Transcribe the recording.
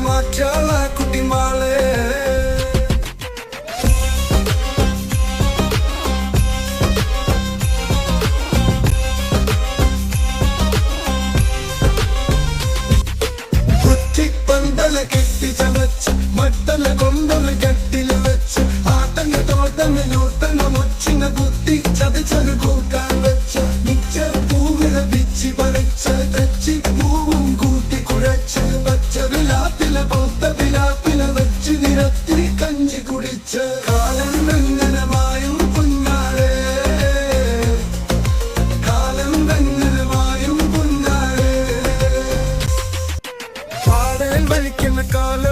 മാറ്റാള കുട്ടിമാളെ കുറ്റിപ്പന്തല കെട്ടി ചമച്ച് മട്ടല കൊണ്ടൊരു കെട്ടില് വെച്ച് ആട്ടങ്ങ തോട്ടങ്ങ നൂട്ടങ്ങ മുച്ചിങ്ങ കുത്തി ചതച്ചൊരു കൂട്ടാൻ വെച്ച് മിച്ചർ പൂവില പിച്ചി പറിച്ച് തെച്ചി പൂവും കൂട്ടി കുഴച്ച് പച്ചൊരു ലാപ്പില പൊത്ത പിലാപ്പില വെച്ച് നിരത്തി കഞ്ചി കുടിച്ച് കാലം വെങ്ങനമായും കുഞ്ഞാളെ കാലം വെങ്ങനമായും കുഞ്ഞാളെ പാടൽ വലിക്കുന്ന കാലം